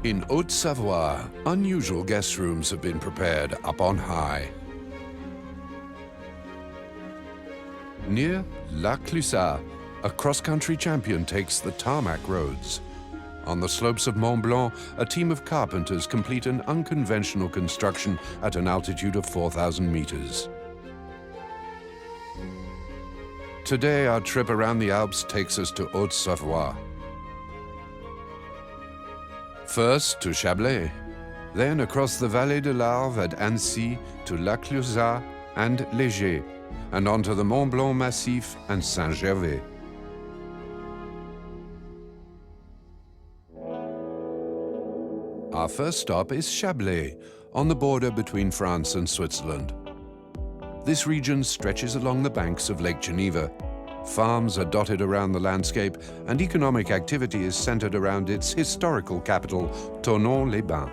In Haute-Savoie, unusual guest rooms have been prepared up on high. Near La Clusaz, a cross-country champion takes the tarmac roads. On the slopes of Mont Blanc, a team of carpenters complete an unconventional construction at an altitude of 4,000 meters. Today, our trip around the Alps takes us to Haute-Savoie. First to Chablais, then across the Vallée de l'Arve at Annecy to La Clusaz and Léger, and onto the Mont Blanc Massif and Saint-Gervais. Our first stop is Chablais, on the border between France and Switzerland. This region stretches along the banks of Lake Geneva. Farms are dotted around the landscape, and economic activity is centered around its historical capital, Thonon-les-Bains.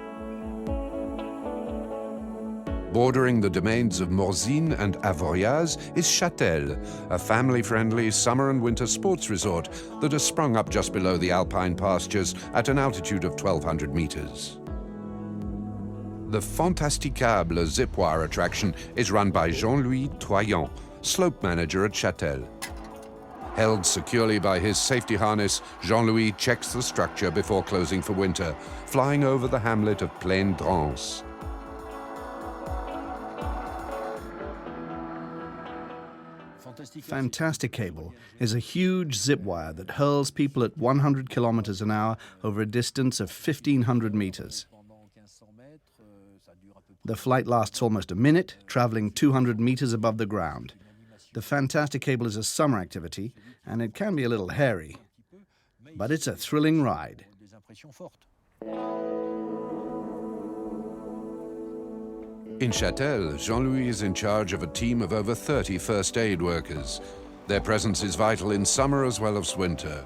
Bordering the domains of Morzine and Avoriaz is Châtel, a family-friendly summer and winter sports resort that has sprung up just below the alpine pastures at an altitude of 1,200 meters. The Fantasticable zip-wire attraction is run by Jean-Louis Troyant, slope manager at Châtel. Held securely by his safety harness, Jean-Louis checks the structure before closing for winter, flying over the hamlet of Plaine-Drance. Fantasticable is a huge zip wire that hurls people at 100 kilometers an hour over a distance of 1,500 meters. The flight lasts almost a minute, traveling 200 meters above the ground. The Fantasticable is a summer activity, and it can be a little hairy, but it's a thrilling ride. In Châtel, Jean-Louis is in charge of a team of over 30 first aid workers. Their presence is vital in summer as well as winter.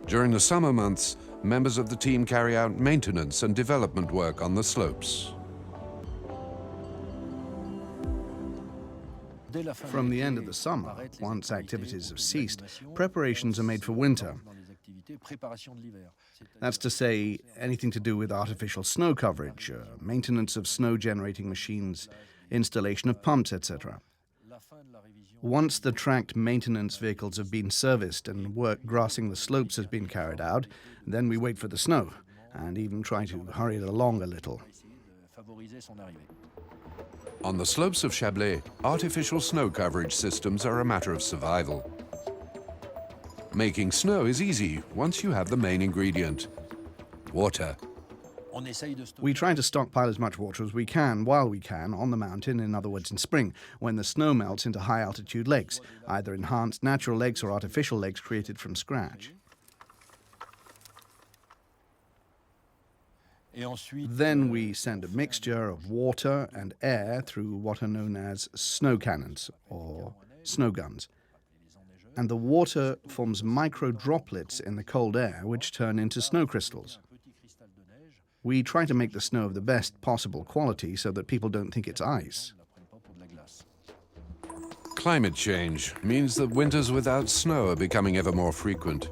During the summer months, members of the team carry out maintenance and development work on the slopes. From the end of the summer, once activities have ceased, preparations are made for winter. That's to say, anything to do with artificial snow coverage, maintenance of snow-generating machines, installation of pumps, etc. Once the tracked maintenance vehicles have been serviced and work grassing the slopes has been carried out, then we wait for the snow, and even try to hurry it along a little. On the slopes of Chablais, artificial snow coverage systems are a matter of survival. Making snow is easy once you have the main ingredient: water. We try to stockpile as much water as we can while we can on the mountain, in other words in spring, when the snow melts into high-altitude lakes, either enhanced natural lakes or artificial lakes created from scratch. Then we send a mixture of water and air through what are known as snow cannons, or snow guns. And the water forms micro droplets in the cold air, which turn into snow crystals. We try to make the snow of the best possible quality so that people don't think it's ice. Climate change means that winters without snow are becoming ever more frequent.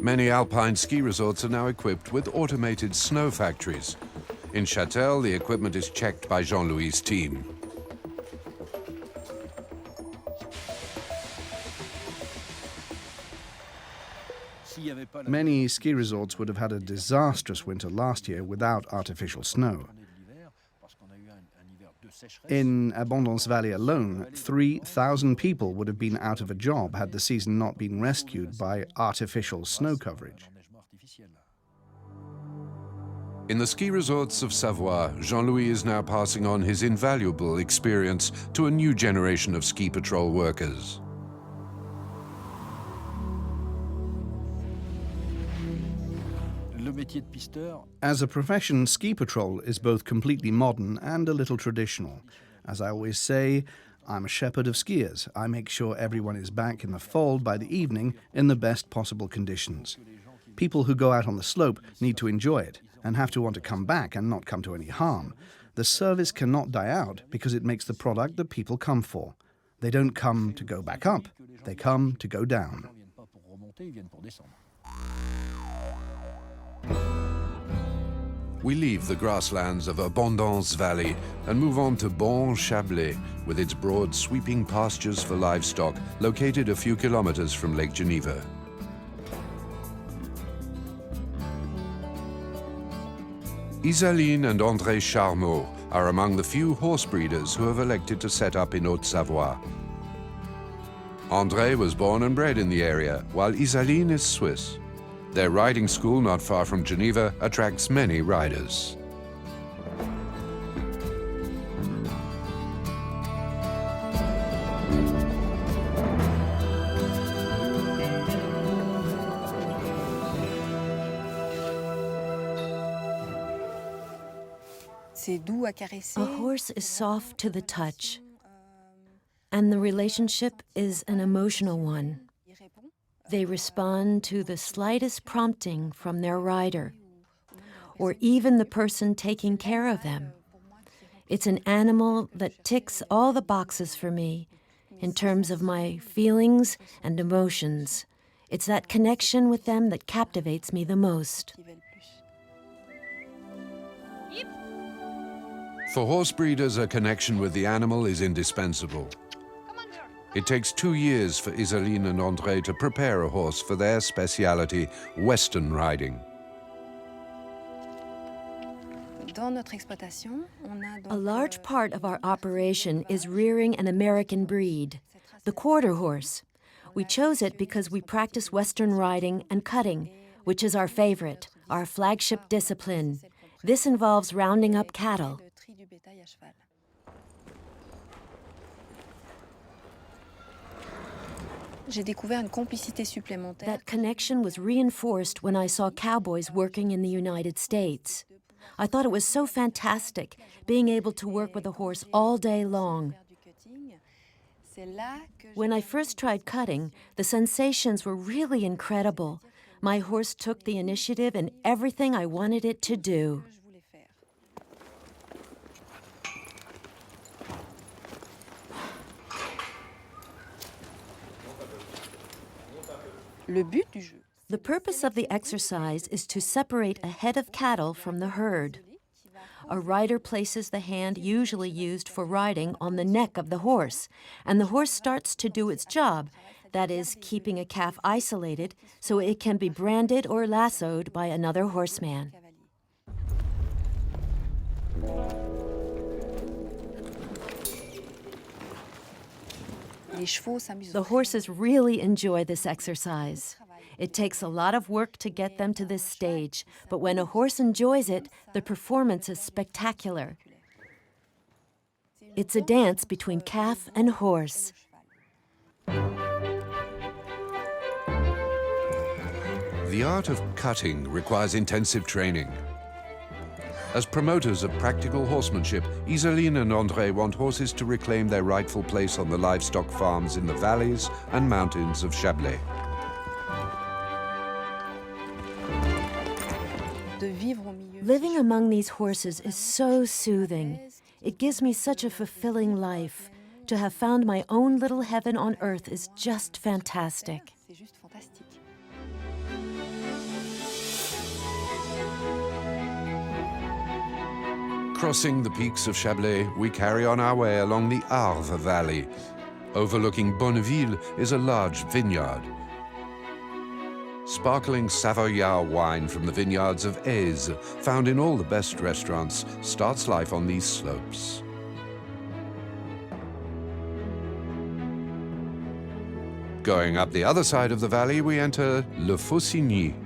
Many alpine ski resorts are now equipped with automated snow factories. In Châtel, the equipment is checked by Jean-Louis' team. Many ski resorts would have had a disastrous winter last year without artificial snow. In Abondance Valley alone, 3,000 people would have been out of a job had the season not been rescued by artificial snow coverage. In the ski resorts of Savoie, Jean-Louis is now passing on his invaluable experience to a new generation of ski patrol workers. As a profession, ski patrol is both completely modern and a little traditional. As I always say, I'm a shepherd of skiers. I make sure everyone is back in the fold by the evening in the best possible conditions. People who go out on the slope need to enjoy it and have to want to come back and not come to any harm. The service cannot die out because it makes the product that people come for. They don't come to go back up, they come to go down. We leave the grasslands of Abondance Valley and move on to Chablais, with its broad, sweeping pastures for livestock, located a few kilometers from Lake Geneva. Isaline and André Charmeau are among the few horse breeders who have elected to set up in Haute-Savoie. André was born and bred in the area, while Isaline is Swiss. Their riding school, not far from Geneva, attracts many riders. A horse is soft to the touch, and the relationship is an emotional one. They respond to the slightest prompting from their rider, or even the person taking care of them. It's an animal that ticks all the boxes for me in terms of my feelings and emotions. It's that connection with them that captivates me the most. For horse breeders, a connection with the animal is indispensable. It takes 2 years for Isaline and André to prepare a horse for their speciality, Western riding. A large part of our operation is rearing an American breed, the quarter horse. We chose it because we practice Western riding and cutting, which is our favorite, our flagship discipline. This involves rounding up cattle. That connection was reinforced when I saw cowboys working in the United States. I thought it was so fantastic, being able to work with a horse all day long. When I first tried cutting, the sensations were really incredible. My horse took the initiative in everything I wanted it to do. The purpose of the exercise is to separate a head of cattle from the herd. A rider places the hand usually used for riding on the neck of the horse, and the horse starts to do its job, that is, keeping a calf isolated so it can be branded or lassoed by another horseman. The horses really enjoy this exercise. It takes a lot of work to get them to this stage, but when a horse enjoys it, the performance is spectacular. It's a dance between calf and horse. The art of cutting requires intensive training. As promoters of practical horsemanship, Isaline and André want horses to reclaim their rightful place on the livestock farms in the valleys and mountains of Chablais. Living among these horses is so soothing. It gives me such a fulfilling life. To have found my own little heaven on earth is just fantastic. Crossing the peaks of Chablais, we carry on our way along the Arve Valley. Overlooking Bonneville is a large vineyard. Sparkling Savoyard wine from the vineyards of Aise, found in all the best restaurants, starts life on these slopes. Going up the other side of the valley, we enter Le Faucigny.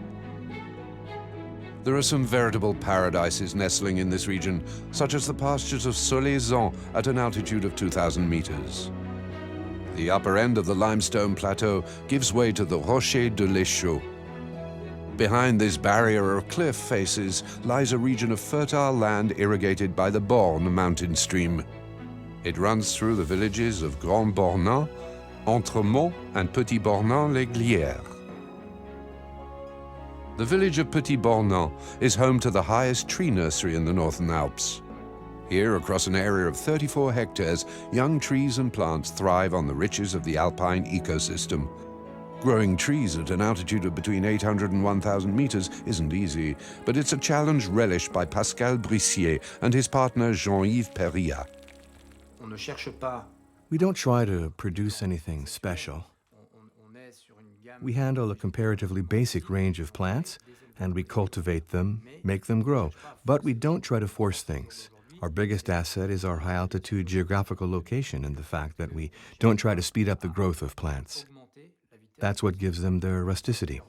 There are some veritable paradises nestling in this region, such as the pastures of Solaizan at an altitude of 2,000 meters. The upper end of the limestone plateau gives way to the Rocher de l'Échaud. Behind this barrier of cliff faces lies a region of fertile land irrigated by the Borne mountain stream. It runs through the villages of Grand Bornand, Entremont, and Petit Bornand-les-Glières. The village of Petit Bornand is home to the highest tree nursery in the Northern Alps. Here, across an area of 34 hectares, young trees and plants thrive on the riches of the alpine ecosystem. Growing trees at an altitude of between 800 and 1,000 meters isn't easy, but it's a challenge relished by Pascal Brissier and his partner Jean-Yves Perria. We don't try to produce anything special. We handle a comparatively basic range of plants, and we cultivate them, make them grow. But we don't try to force things. Our biggest asset is our high-altitude geographical location and the fact that we don't try to speed up the growth of plants. That's what gives them their rusticity.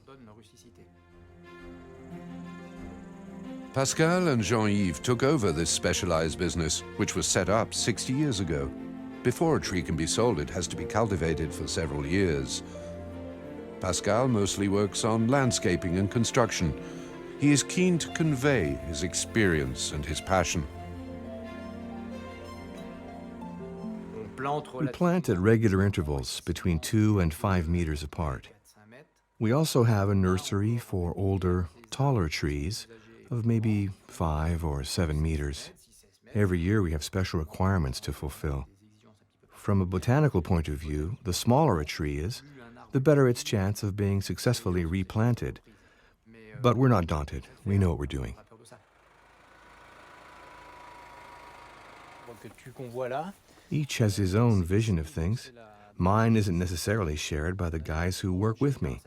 Pascal and Jean-Yves took over this specialized business, which was set up 60 years ago. Before a tree can be sold, it has to be cultivated for several years. Pascal mostly works on landscaping and construction. He is keen to convey his experience and his passion. We plant at regular intervals between 2 and 5 meters apart. We also have a nursery for older, taller trees of maybe 5 or 7 meters. Every year we have special requirements to fulfill. From a botanical point of view, the smaller a tree is, the better its chance of being successfully replanted. But we're not daunted. We know what we're doing. Each has his own vision of things. Mine isn't necessarily shared by the guys who work with me.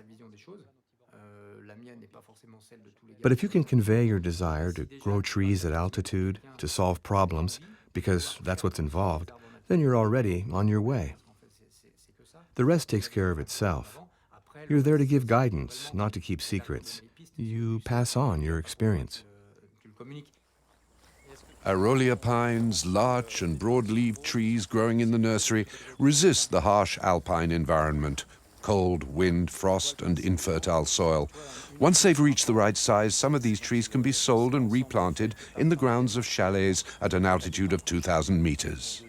But if you can convey your desire to grow trees at altitude, to solve problems, because that's what's involved, then you're already on your way. The rest takes care of itself. You're there to give guidance, not to keep secrets. You pass on your experience. Arolia pines, larch and broad-leaved trees growing in the nursery resist the harsh alpine environment, cold, wind, frost and infertile soil. Once they've reached the right size, some of these trees can be sold and replanted in the grounds of chalets at an altitude of 2,000 meters.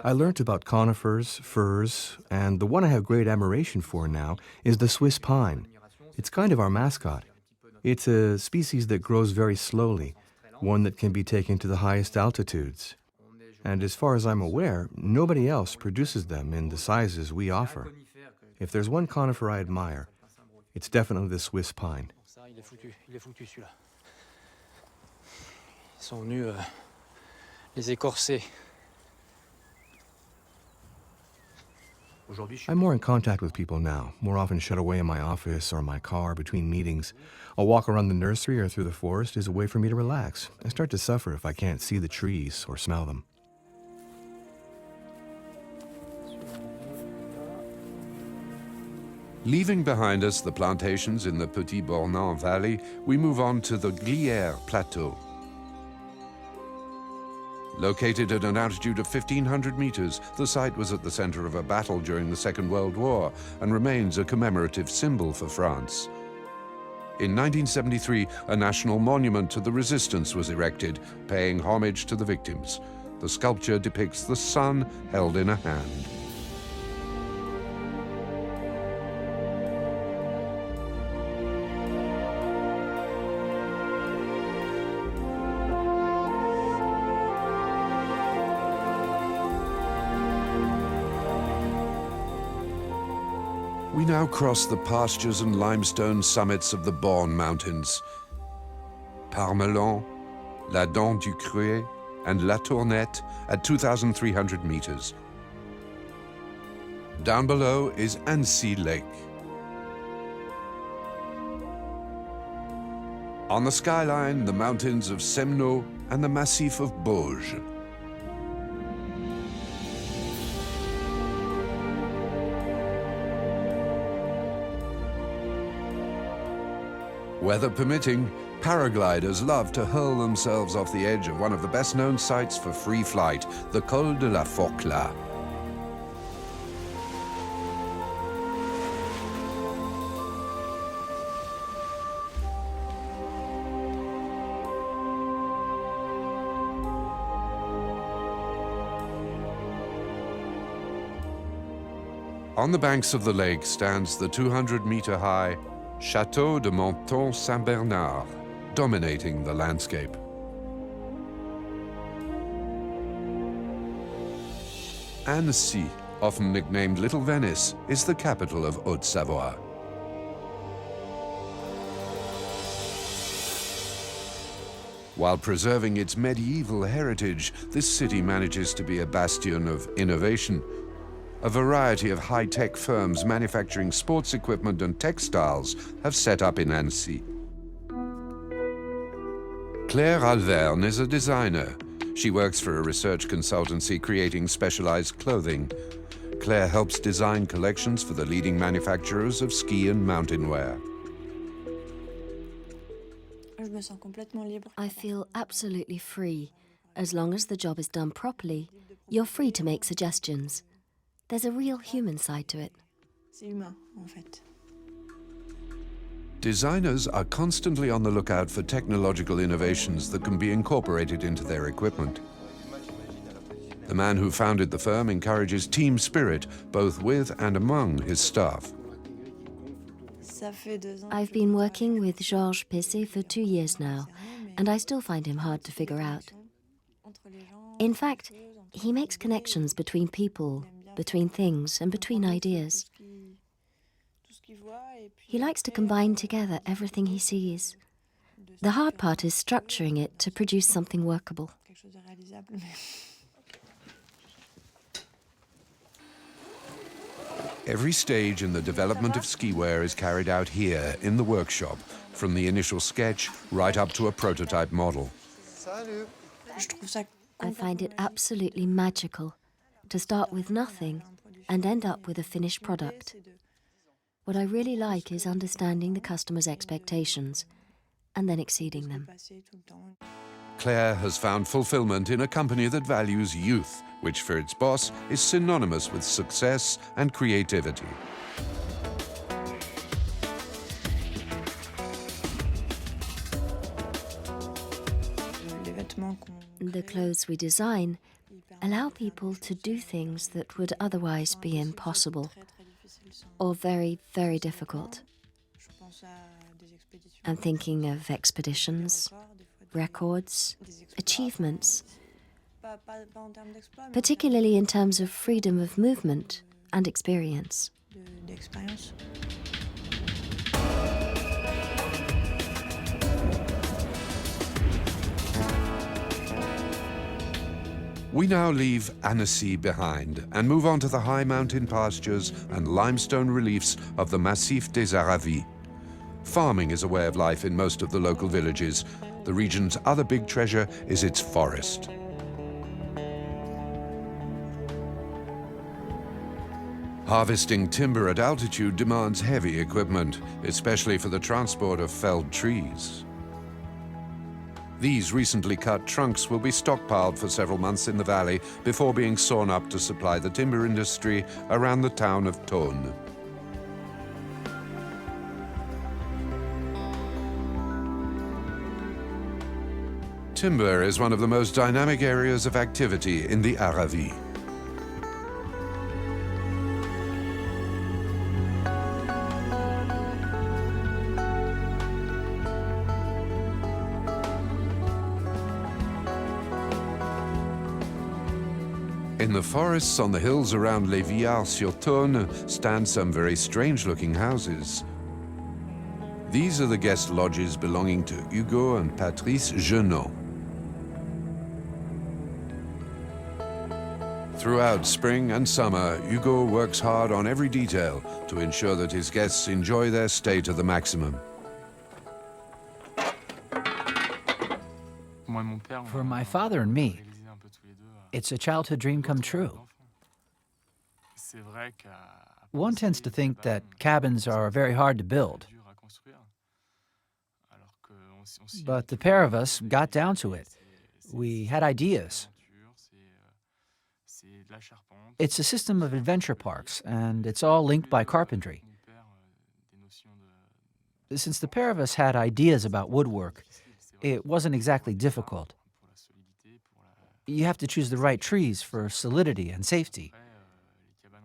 I learnt about conifers, firs, and the one I have great admiration for now is the Swiss pine. It's kind of our mascot. It's a species that grows very slowly, one that can be taken to the highest altitudes. And as far as I'm aware, nobody else produces them in the sizes we offer. If there's one conifer I admire, it's definitely the Swiss pine. I'm more in contact with people now, more often shut away in my office or my car between meetings. A walk around the nursery or through the forest is a way for me to relax. I start to suffer if I can't see the trees or smell them. Leaving behind us the plantations in the Petit Bornand Valley, we move on to the Glières Plateau. Located at an altitude of 1,500 meters, the site was at the center of a battle during the Second World War and remains a commemorative symbol for France. In 1973, a national monument to the resistance was erected, paying homage to the victims. The sculpture depicts the sun held in a hand. We now cross the pastures and limestone summits of the Born Mountains. Parmelan, La Dent du Cruet, and La Tournette at 2,300 meters. Down below is Annecy Lake. On the skyline, the mountains of Semnoz and the Massif of Bauge. Weather permitting, paragliders love to hurl themselves off the edge of one of the best-known sites for free flight, the Col de la Forclaz. On the banks of the lake stands the 200-meter-high Château de Menton-Saint-Bernard, dominating the landscape. Annecy, often nicknamed Little Venice, is the capital of Haute-Savoie. While preserving its medieval heritage, this city manages to be a bastion of innovation. A variety of high-tech firms manufacturing sports equipment and textiles have set up in Annecy. Claire Alverne is a designer. She works for a research consultancy creating specialized clothing. Claire helps design collections for the leading manufacturers of ski and mountain wear. I feel absolutely free. As long as the job is done properly, you're free to make suggestions. There's a real human side to it. Designers are constantly on the lookout for technological innovations that can be incorporated into their equipment. The man who founded the firm encourages team spirit, both with and among his staff. I've been working with Georges Pissé for 2 years now, and I still find him hard to figure out. In fact, he makes connections between people, between things, and between ideas. He likes to combine together everything he sees. The hard part is structuring it to produce something workable. Every stage in the development of ski wear is carried out here in the workshop, from the initial sketch right up to a prototype model. I find it absolutely magical to start with nothing and end up with a finished product. What I really like is understanding the customer's expectations and then exceeding them. Claire has found fulfillment in a company that values youth, which for its boss is synonymous with success and creativity. The clothes we design allow people to do things that would otherwise be impossible or very, very difficult. I'm thinking of expeditions, records, achievements, particularly in terms of freedom of movement and experience. We now leave Annecy behind and move on to the high mountain pastures and limestone reliefs of the Massif des Aravis. Farming is a way of life in most of the local villages. The region's other big treasure is its forest. Harvesting timber at altitude demands heavy equipment, especially for the transport of felled trees. These recently cut trunks will be stockpiled for several months in the valley before being sawn up to supply the timber industry around the town of Thônes. Timber is one of the most dynamic areas of activity in the Aravis. In the forests on the hills around Les Villards-sur-Thônes stand some very strange-looking houses. These are the guest lodges belonging to Hugo and Patrice Genot. Throughout spring and summer, Hugo works hard on every detail to ensure that his guests enjoy their stay to the maximum. For my father and me, it's a childhood dream come true. One tends to think that cabins are very hard to build. But the pair of us got down to it. We had ideas. It's a system of adventure parks, and it's all linked by carpentry. Since the pair of us had ideas about woodwork, it wasn't exactly difficult. You have to choose the right trees for solidity and safety.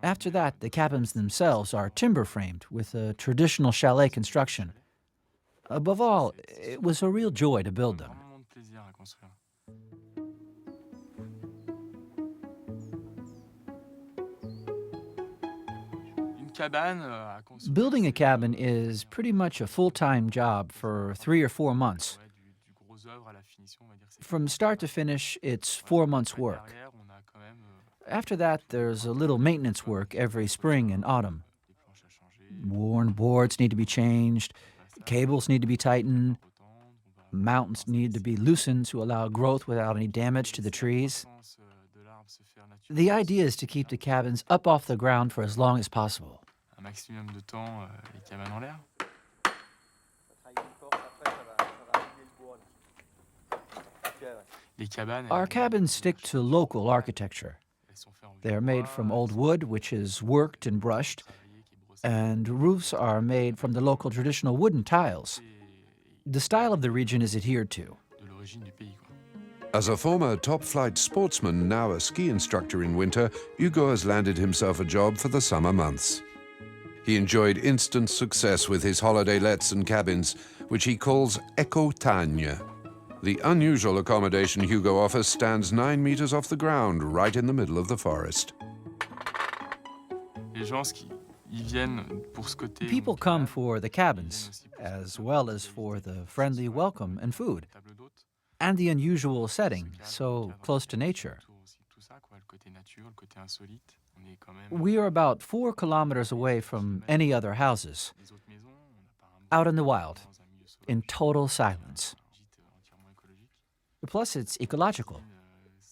After that, the cabins themselves are timber-framed with a traditional chalet construction. Above all, it was a real joy to build them. Building a cabin is pretty much a full-time job for 3 or 4 months. From start to finish, it's 4 months' work. After that, there's a little maintenance work every spring and autumn. Worn boards need to be changed, cables need to be tightened, mountains need to be loosened to allow growth without any damage to the trees. The idea is to keep the cabins up off the ground for as long as possible. Our cabins stick to local architecture. They are made from old wood, which is worked and brushed, and roofs are made from the local traditional wooden tiles. The style of the region is adhered to. As a former top-flight sportsman, now a ski instructor in winter, Hugo has landed himself a job for the summer months. He enjoyed instant success with his holiday lets and cabins, which he calls éco-tagne. The unusual accommodation Hugo offers stands 9 meters off the ground, right in the middle of the forest. People come for the cabins, as well as for the friendly welcome and food, and the unusual setting, so close to nature. We are about 4 kilometers away from any other houses, out in the wild, in total silence. Plus, it's ecological.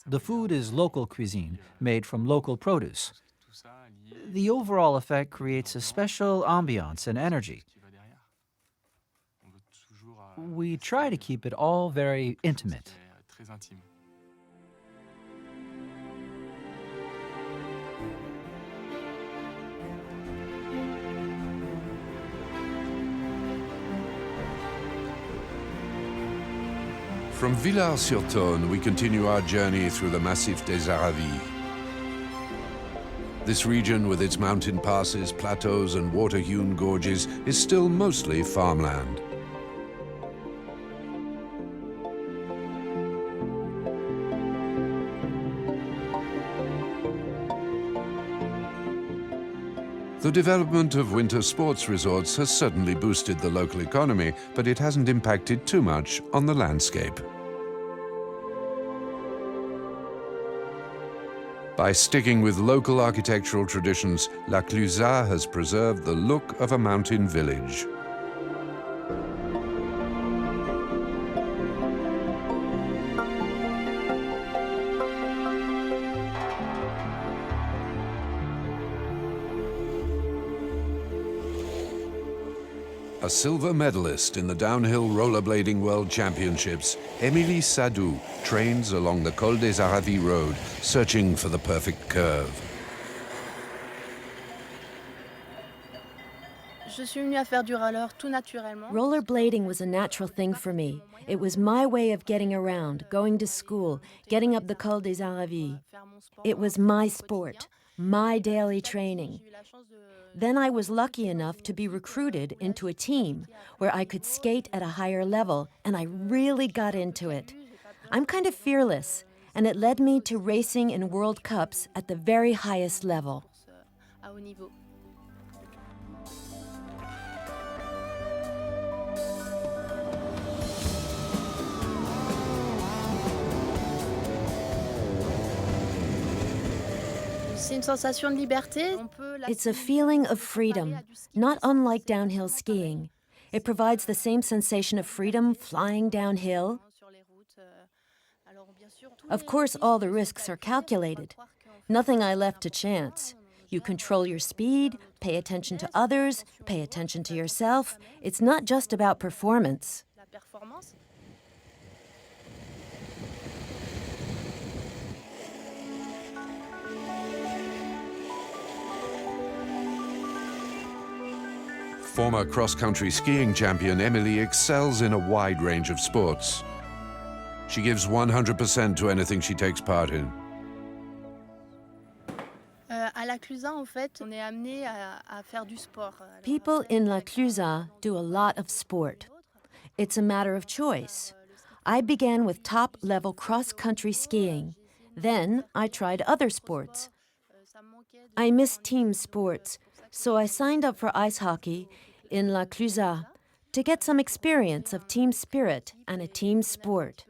The food is local cuisine, made from local produce. The overall effect creates a special ambiance and energy. We try to keep it all very intimate. From Villars-sur-Saône, we continue our journey through the Massif des Aravis. This region, with its mountain passes, plateaus, and water-hewn gorges, is still mostly farmland. The development of winter sports resorts has certainly boosted the local economy, but it hasn't impacted too much on the landscape. By sticking with local architectural traditions, La Clusaz has preserved the look of a mountain village. A silver medalist in the downhill rollerblading world championships, Émilie Sadou trains along the Col des Aravis road, searching for the perfect curve. Rollerblading was a natural thing for me. It was my way of getting around, going to school, getting up the Col des Aravis. It was my sport, my daily training. Then I was lucky enough to be recruited into a team where I could skate at a higher level, and I really got into it. I'm kind of fearless, and it led me to racing in World Cups at the very highest level. It's a feeling of freedom, not unlike downhill skiing. It provides the same sensation of freedom flying downhill. Of course, all the risks are calculated. Nothing I left to chance. You control your speed, pay attention to others, pay attention to yourself. It's not just about performance. Former cross-country skiing champion Émilie excels in a wide range of sports. She gives 100% to anything she takes part in. People in La Clusaz do a lot of sport. It's a matter of choice. I began with top-level cross-country skiing. Then I tried other sports. I miss team sports, So I signed up for ice hockey in La Clusaz to get some experience of team spirit and a team sport.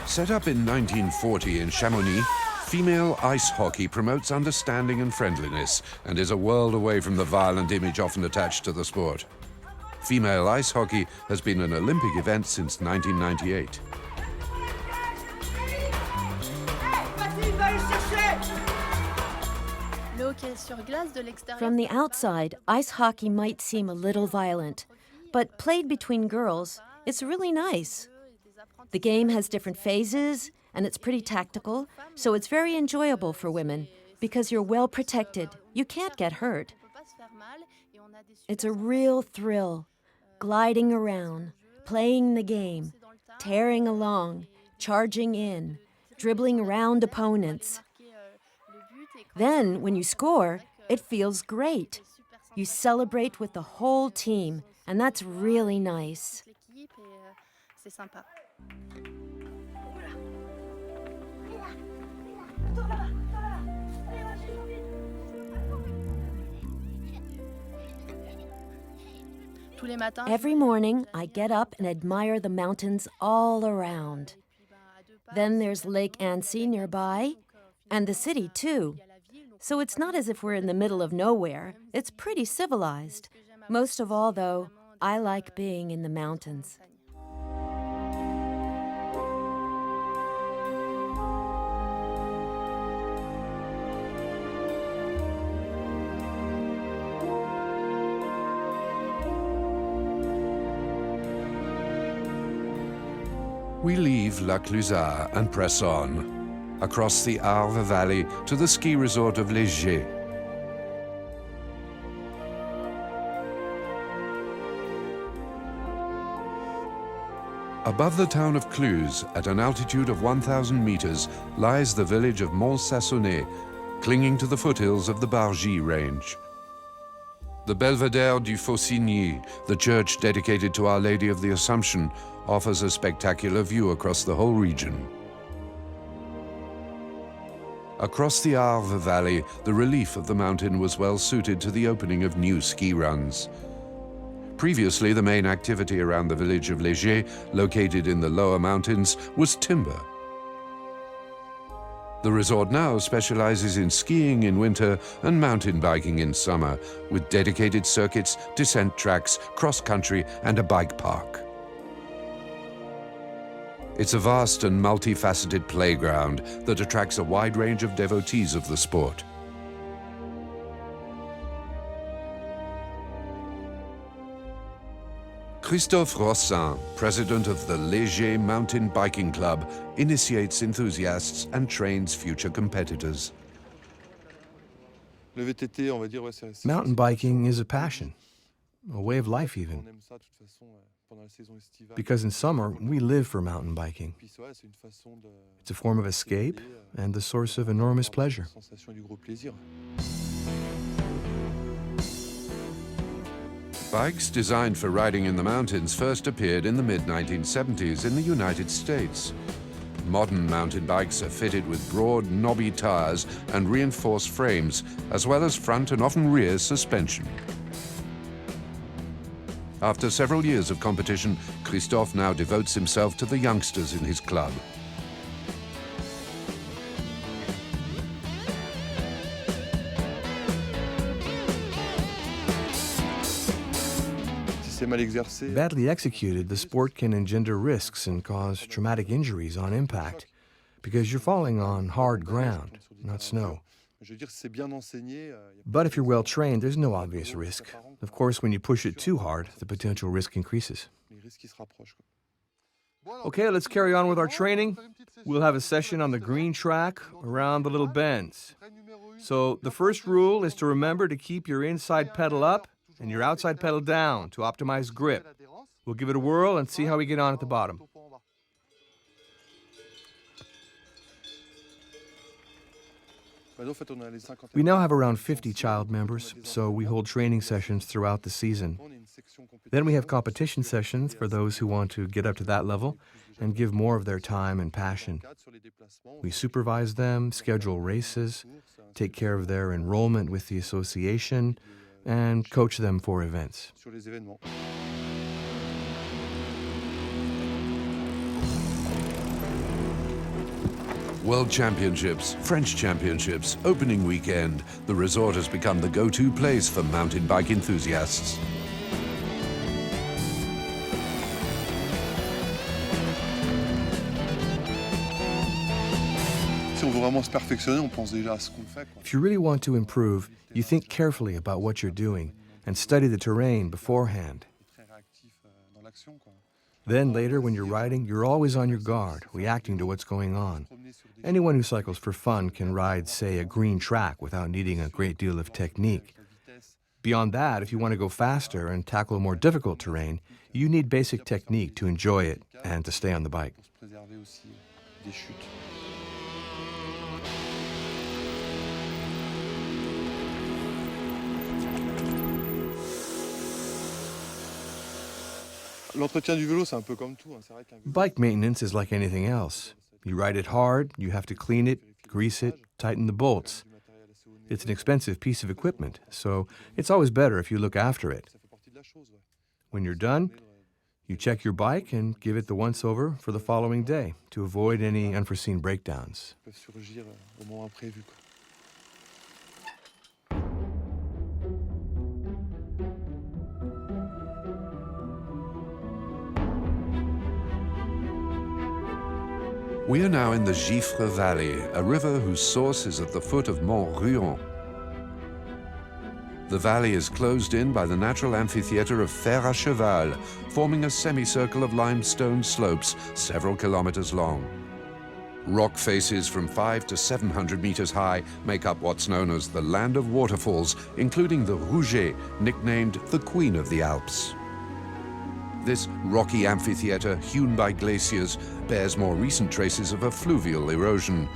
Set up in 1940 in Chamonix, female ice hockey promotes understanding and friendliness and is a world away from the violent image often attached to the sport. Female ice hockey has been an Olympic event since 1998. From the outside, ice hockey might seem a little violent, but played between girls, it's really nice. The game has different phases, and it's pretty tactical, so it's very enjoyable for women because you're well protected. You can't get hurt. It's a real thrill, gliding around, playing the game, tearing along, charging in, dribbling around opponents. Then, when you score, it feels great. You celebrate with the whole team, and that's really nice. Every morning, I get up and admire the mountains all around. Then there's Lake Annecy nearby, and the city, too. So it's not as if we're in the middle of nowhere. It's pretty civilized. Most of all, though, I like being in the mountains. We leave La Clusaz and press on, across the Arve Valley to the ski resort of Léger. Above the town of Cluses, at an altitude of 1,000 meters, lies the village of Mont-Sassonnet, clinging to the foothills of the Bargy range. The Belvedere du Faucigny, the church dedicated to Our Lady of the Assumption, offers a spectacular view across the whole region. Across the Arve Valley, the relief of the mountain was well suited to the opening of new ski runs. Previously, the main activity around the village of Léger, located in the lower mountains, was timber. The resort now specializes in skiing in winter and mountain biking in summer, with dedicated circuits, descent tracks, cross-country, and a bike park. It's a vast and multifaceted playground that attracts a wide range of devotees of the sport. Christophe Rossin, president of the Léger Mountain Biking Club, initiates enthusiasts and trains future competitors. Mountain biking is a passion, a way of life even. Because in summer, we live for mountain biking. It's a form of escape and the source of enormous pleasure. Bikes designed for riding in the mountains first appeared in the mid-1970s in the United States. Modern mountain bikes are fitted with broad, knobby tires and reinforced frames, as well as front and often rear suspension. After several years of competition, Christophe now devotes himself to the youngsters in his club. Badly executed, the sport can engender risks and cause traumatic injuries on impact, because you're falling on hard ground, not snow. But if you're well trained, there's no obvious risk. Of course, when you push it too hard, the potential risk increases. Okay, let's carry on with our training. We'll have a session on the green track around the little bends. So the first rule is to remember to keep your inside pedal up and your outside pedal down to optimize grip. We'll give it a whirl and see how we get on at the bottom. We now have around 50 child members, so we hold training sessions throughout the season. Then we have competition sessions for those who want to get up to that level and give more of their time and passion. We supervise them, schedule races, take care of their enrollment with the association, and coach them for events. World Championships, French Championships, opening weekend, the resort has become the go-to place for mountain bike enthusiasts. If you really want to improve, you think carefully about what you're doing and study the terrain beforehand. Then later, when you're riding, you're always on your guard, reacting to what's going on. Anyone who cycles for fun can ride, say, a green track without needing a great deal of technique. Beyond that, if you want to go faster and tackle more difficult terrain, you need basic technique to enjoy it and to stay on the bike. Bike maintenance is like anything else. You ride it hard, you have to clean it, grease it, tighten the bolts. It's an expensive piece of equipment, so it's always better if you look after it. When you're done, you check your bike and give it the once-over for the following day to avoid any unforeseen breakdowns. We are now in the Gifre Valley, a river whose source is at the foot of Mont Blanc. The valley is closed in by the natural amphitheater of Fer à Cheval, forming a semicircle of limestone slopes several kilometers long. Rock faces from 500 to 700 meters high make up what's known as the land of waterfalls, including the Rouget, nicknamed the Queen of the Alps. This rocky amphitheater, hewn by glaciers, bears more recent traces of fluvial erosion.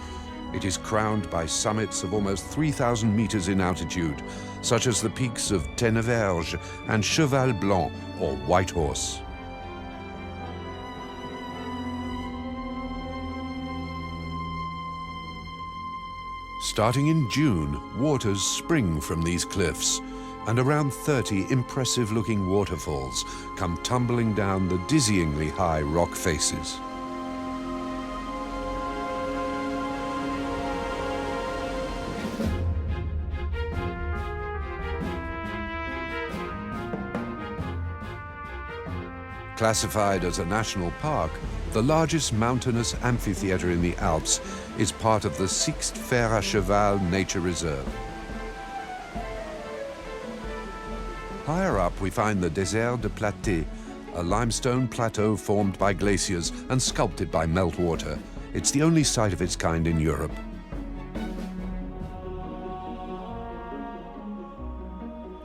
It is crowned by summits of almost 3,000 meters in altitude, such as the peaks of Tenneverge and Cheval Blanc, or White Horse. Starting in June, waters spring from these cliffs, and around 30 impressive-looking waterfalls come tumbling down the dizzyingly high rock faces. Classified as a national park, the largest mountainous amphitheater in the Alps is part of the Sixte Fer à Cheval Nature Reserve. Higher up, we find the Désert de Platée, a limestone plateau formed by glaciers and sculpted by meltwater. It's the only site of its kind in Europe.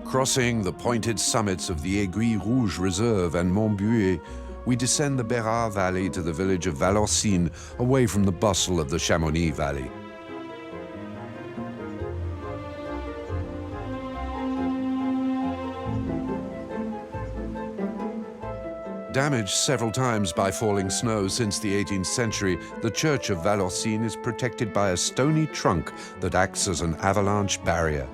Crossing the pointed summits of the Aiguille Rouge Reserve and Montbuet, we descend the Bérard Valley to the village of Valorcine, away from the bustle of the Chamonix Valley. Damaged several times by falling snow since the 18th century, the church of Valorcine is protected by a stony trunk that acts as an avalanche barrier.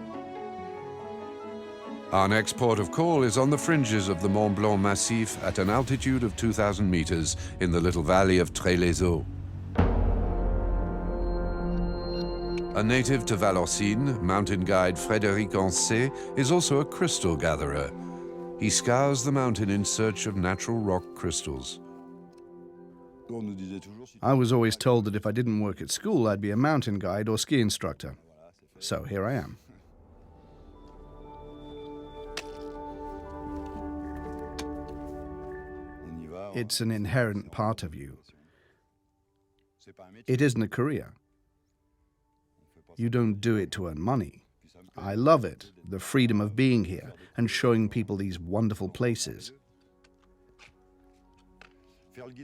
Our next port of call is on the fringes of the Mont Blanc Massif at an altitude of 2,000 meters in the little valley of Tré-les-Eaux. A native to Valorcine, mountain guide Frédéric Ancet is also a crystal gatherer. He scours the mountain in search of natural rock crystals. I was always told that if I didn't work at school, I'd be a mountain guide or ski instructor. So here I am. It's an inherent part of you. It isn't a career. You don't do it to earn money. I love it, the freedom of being here and showing people these wonderful places.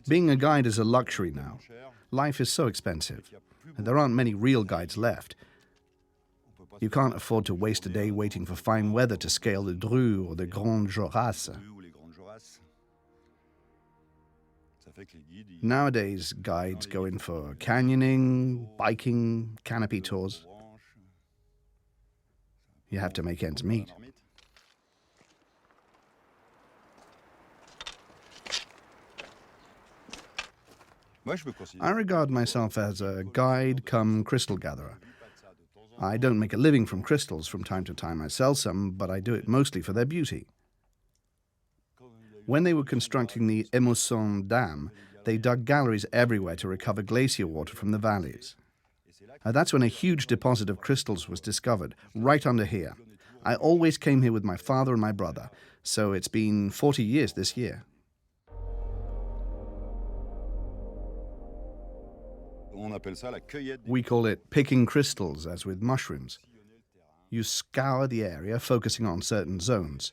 Being a guide is a luxury now. Life is so expensive, and there aren't many real guides left. You can't afford to waste a day waiting for fine weather to scale the Dru or the Grand Jorasses. Nowadays, guides go in for canyoning, biking, canopy tours. You have to make ends meet. I regard myself as a guide cum crystal gatherer. I don't make a living from crystals. From time to time I sell some, but I do it mostly for their beauty. When they were constructing the Émotion Dam, they dug galleries everywhere to recover glacier water from the valleys. That's when a huge deposit of crystals was discovered, right under here. I always came here with my father and my brother, so it's been 40 years this year. We call it picking crystals, as with mushrooms. You scour the area, focusing on certain zones.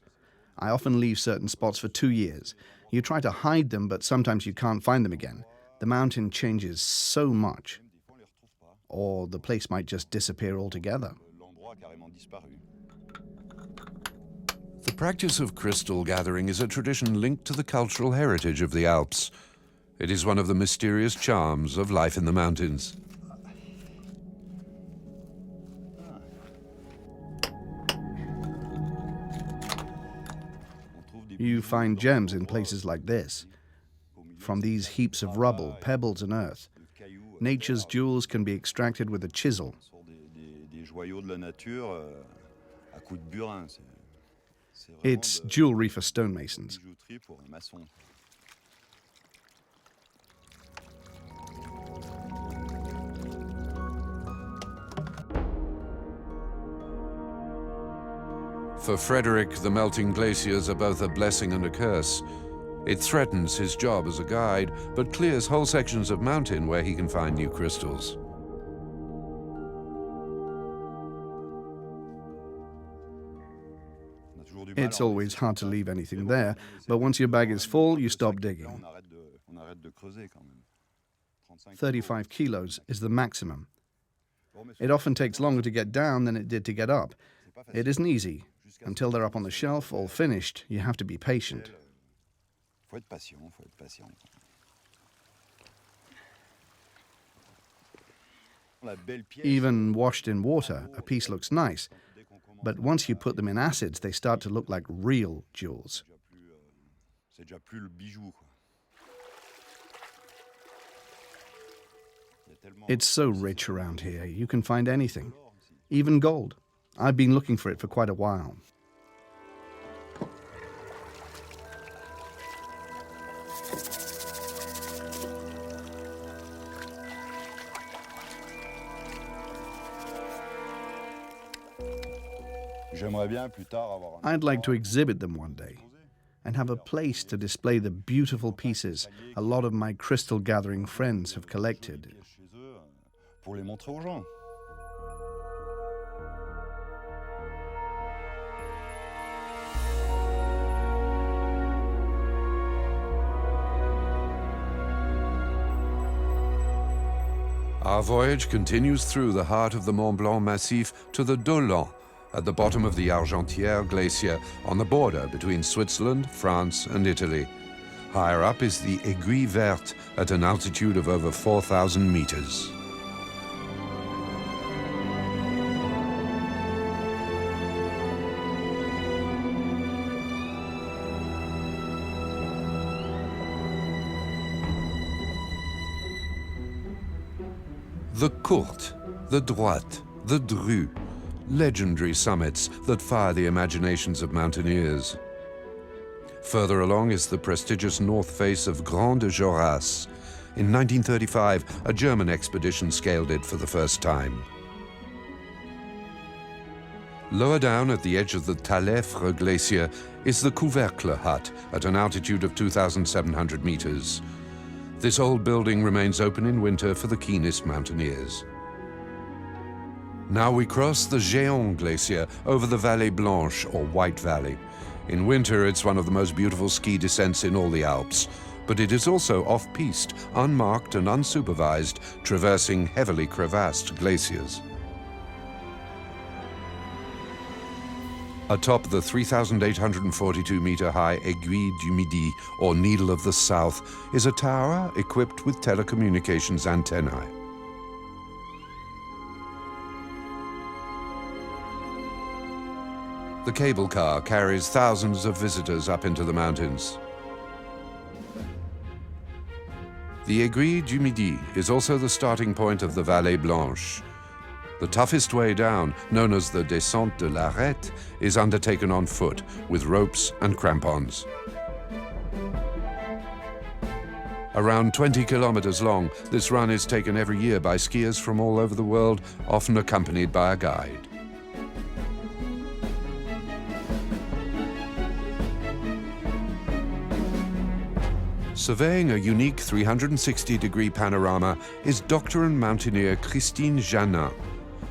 I often leave certain spots for 2 years. You try to hide them, but sometimes you can't find them again. The mountain changes so much. Or the place might just disappear altogether. The practice of crystal gathering is a tradition linked to the cultural heritage of the Alps. It is one of the mysterious charms of life in the mountains. You find gems in places like this. From these heaps of rubble, pebbles and earth, nature's jewels can be extracted with a chisel. It's jewelry for stonemasons. For Frederick, the melting glaciers are both a blessing and a curse. It threatens his job as a guide, but clears whole sections of mountain where he can find new crystals. It's always hard to leave anything there, but once your bag is full, you stop digging. 35 kilos is the maximum. It often takes longer to get down than it did to get up. It isn't easy. Until they're up on the shelf, all finished, you have to be patient. Even washed in water, a piece looks nice, but once you put them in acids, they start to look like real jewels. It's so rich around here, you can find anything, even gold. I've been looking for it for quite a while. I'd like to exhibit them one day and have a place to display the beautiful pieces a lot of my crystal gathering friends have collected. Our voyage continues through the heart of the Mont Blanc Massif to the Dolent, at the bottom of the Argentière Glacier, on the border between Switzerland, France, and Italy. Higher up is the Aiguille Verte at an altitude of over 4,000 meters. The Courte, the Droite, the Dru, legendary summits that fire the imaginations of mountaineers. Further along is the prestigious north face of Grand Jorasses. In 1935, a German expedition scaled it for the first time. Lower down at the edge of the Talefre Glacier is the Couvercle Hut at an altitude of 2,700 meters. This old building remains open in winter for the keenest mountaineers. Now we cross the Géant Glacier over the Vallée Blanche, or White Valley. In winter, it's one of the most beautiful ski descents in all the Alps, but it is also off-piste, unmarked and unsupervised, traversing heavily crevassed glaciers. Atop the 3,842-meter-high Aiguille du Midi, or Needle of the South, is a tower equipped with telecommunications antennae. The cable car carries thousands of visitors up into the mountains. The Aiguille du Midi is also the starting point of the Vallée Blanche. The toughest way down, known as the Descente de l'Arête, is undertaken on foot with ropes and crampons. Around 20 kilometers long, this run is taken every year by skiers from all over the world, often accompanied by a guide. Surveying a unique 360-degree panorama is doctor and mountaineer Christine Janin.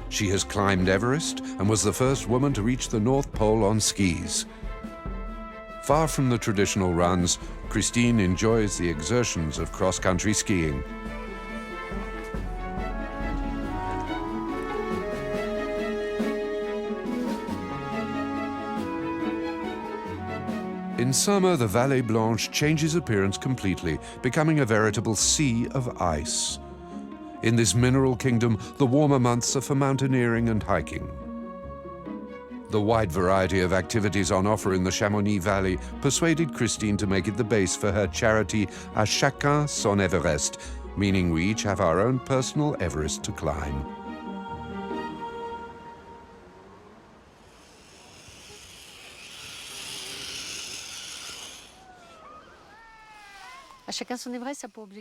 She has climbed Everest and was the first woman to reach the North Pole on skis. Far from the traditional runs, Christine enjoys the exertions of cross-country skiing. In summer, the Vallée Blanche changes appearance completely, becoming a veritable sea of ice. In this mineral kingdom, the warmer months are for mountaineering and hiking. The wide variety of activities on offer in the Chamonix Valley persuaded Christine to make it the base for her charity À chacun son Everest, meaning we each have our own personal Everest to climb.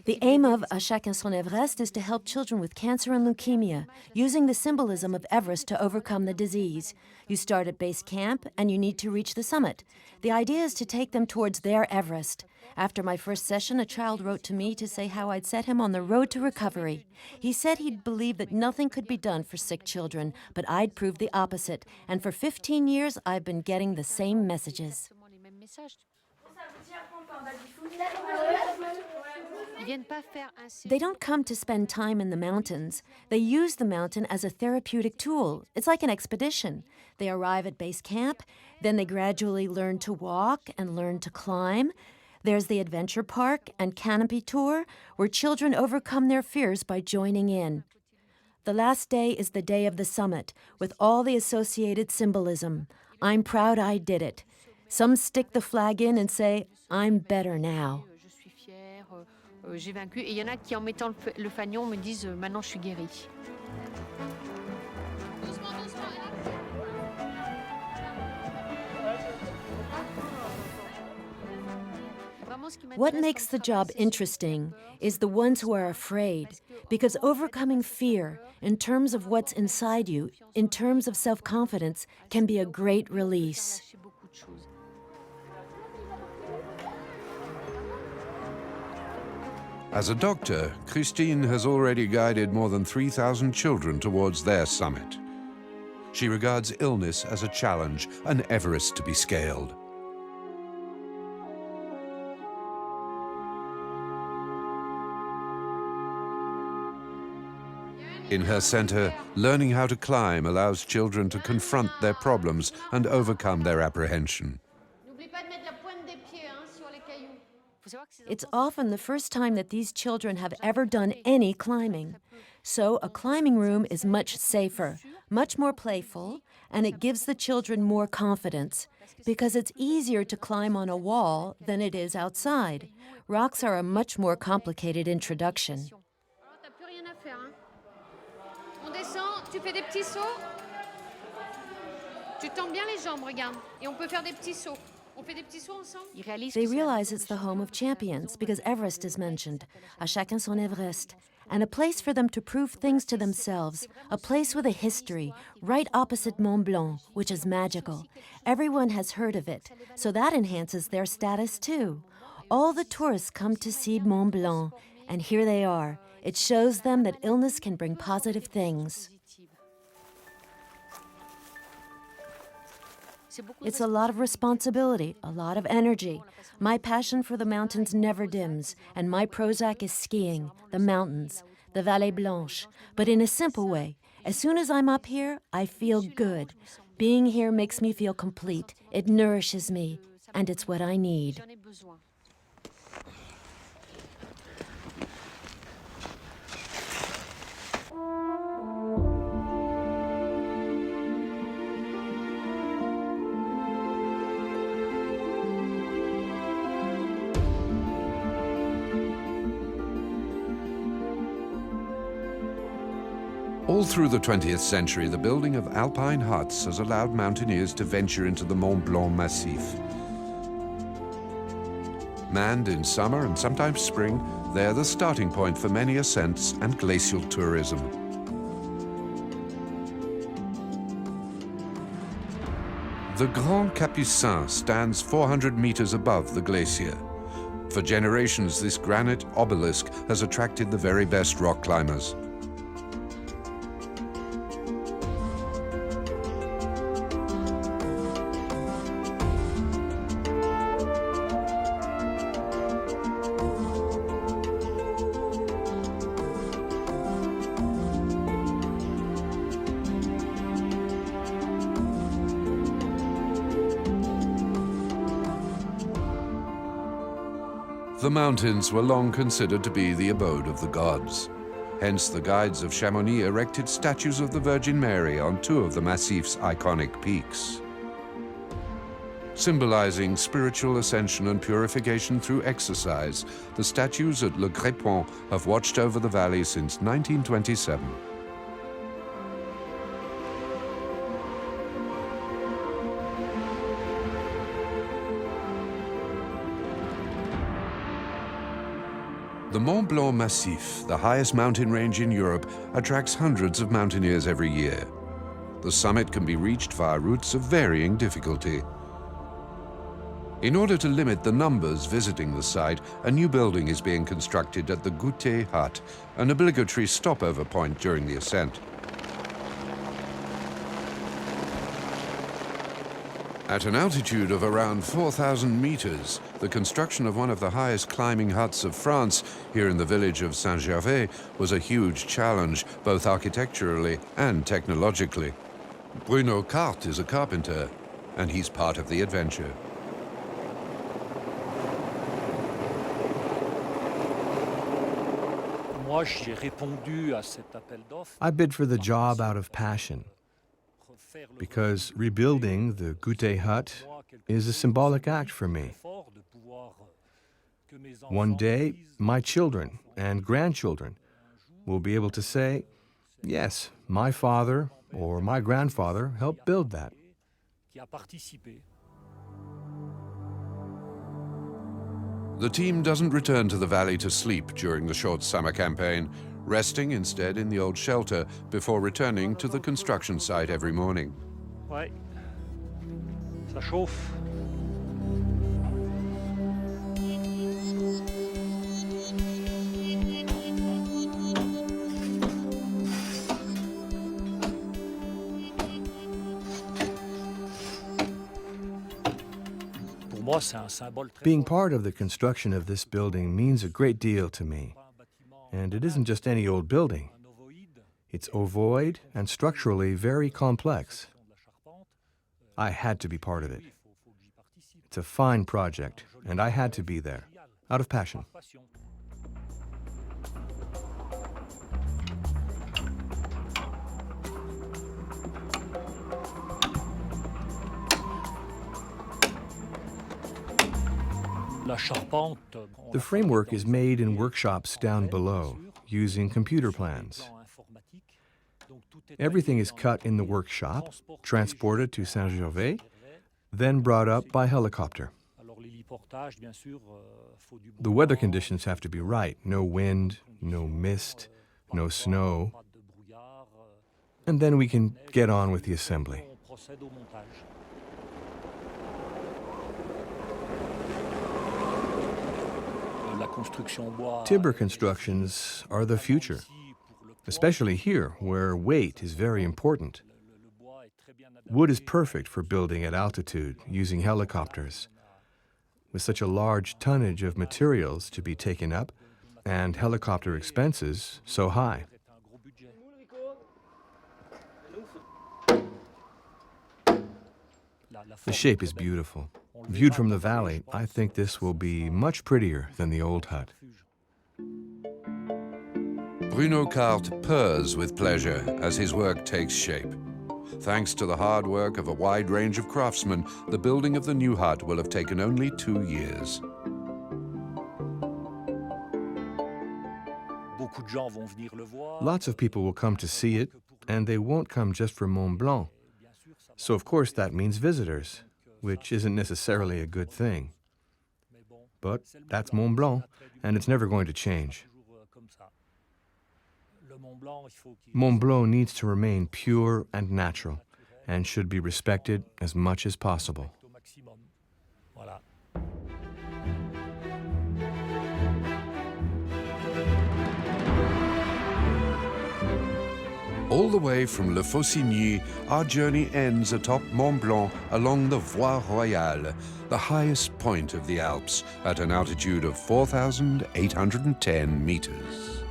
The aim of À chacun son Everest is to help children with cancer and leukemia, using the symbolism of Everest to overcome the disease. You start at base camp and you need to reach the summit. The idea is to take them towards their Everest. After my first session, a child wrote to me to say how I'd set him on the road to recovery. He said he'd believed that nothing could be done for sick children, but I'd proved the opposite. And for 15 years, I've been getting the same messages. They don't come to spend time in the mountains. They use the mountain as a therapeutic tool. It's like an expedition. They arrive at base camp, then they gradually learn to walk and learn to climb. There's the adventure park and canopy tour, where children overcome their fears by joining in. The last day is the day of the summit, with all the associated symbolism. I'm proud I did it. Some stick the flag in and say, I'm better now. J'ai vaincu, et il y en a qui, en mettant le fanion, me disent maintenant je suis guérie. What makes the job interesting is the ones who are afraid, because overcoming fear, in terms of what's inside you, in terms of self-confidence, can be a great release. As a doctor, Christine has already guided more than 3,000 children towards their summit. She regards illness as a challenge, an Everest to be scaled. In her center, learning how to climb allows children to confront their problems and overcome their apprehension. It's often the first time that these children have ever done any climbing. So a climbing room is much safer, much more playful, and it gives the children more confidence, because it's easier to climb on a wall than it is outside. Rocks are a much more complicated introduction. On descend, tu fais des petits sauts. Tu tends bien les jambes, regarde. Et on peut faire des petits sauts. They realize it's the home of champions because Everest is mentioned, à chacun son Everest, and a place for them to prove things to themselves, a place with a history, right opposite Mont Blanc, which is magical. Everyone has heard of it, so that enhances their status too. All the tourists come to see Mont Blanc, and here they are. It shows them that illness can bring positive things. It's a lot of responsibility, a lot of energy. My passion for the mountains never dims, and my Prozac is skiing, the mountains, the Vallée Blanche, but in a simple way. As soon as I'm up here, I feel good. Being here makes me feel complete. It nourishes me, and it's what I need. J'en ai besoin. All through the 20th century, the building of alpine huts has allowed mountaineers to venture into the Mont Blanc massif. Manned in summer and sometimes spring, they're the starting point for many ascents and glacial tourism. The Grand Capucin stands 400 meters above the glacier. For generations, this granite obelisk has attracted the very best rock climbers. The mountains were long considered to be the abode of the gods. Hence, the guides of Chamonix erected statues of the Virgin Mary on two of the massif's iconic peaks. Symbolizing spiritual ascension and purification through exercise, the statues at Le Grépon have watched over the valley since 1927. The Mont Blanc Massif, the highest mountain range in Europe, attracts hundreds of mountaineers every year. The summit can be reached via routes of varying difficulty. In order to limit the numbers visiting the site, a new building is being constructed at the Goûter Hut, an obligatory stopover point during the ascent. At an altitude of around 4,000 meters, the construction of one of the highest climbing huts of France, here in the village of Saint-Gervais, was a huge challenge, both architecturally and technologically. Bruno Carte is a carpenter, and he's part of the adventure. I bid for the job out of passion, because rebuilding the Goûter Hut is a symbolic act for me. One day, my children and grandchildren will be able to say, yes, my father or my grandfather helped build that. The team doesn't return to the valley to sleep during the short summer campaign, resting instead in the old shelter before returning to the construction site every morning. Ouais, ça chauffe. Being part of the construction of this building means a great deal to me. And it isn't just any old building. It's ovoid and structurally very complex. I had to be part of it. It's a fine project, and I had to be there, out of passion. The framework is made in workshops down below, using computer plans. Everything is cut in the workshop, transported to Saint-Gervais, then brought up by helicopter. The weather conditions have to be right. No wind, no mist, no snow. And then we can get on with the assembly. Timber constructions are the future, especially here, where weight is very important. Wood is perfect for building at altitude using helicopters. With such a large tonnage of materials to be taken up and helicopter expenses so high. The shape is beautiful. Viewed from the valley, I think this will be much prettier than the old hut. Bruno Carte purrs with pleasure as his work takes shape. Thanks to the hard work of a wide range of craftsmen, the building of the new hut will have taken only 2 years. Lots of people will come to see it, and they won't come just for Mont Blanc. So of course that means visitors, which isn't necessarily a good thing. But that's Mont Blanc, and it's never going to change. Mont Blanc needs to remain pure and natural, and should be respected as much as possible. All the way from Le Faucigny, our journey ends atop Mont Blanc along the Voie Royale, the highest point of the Alps, at an altitude of 4,810 meters.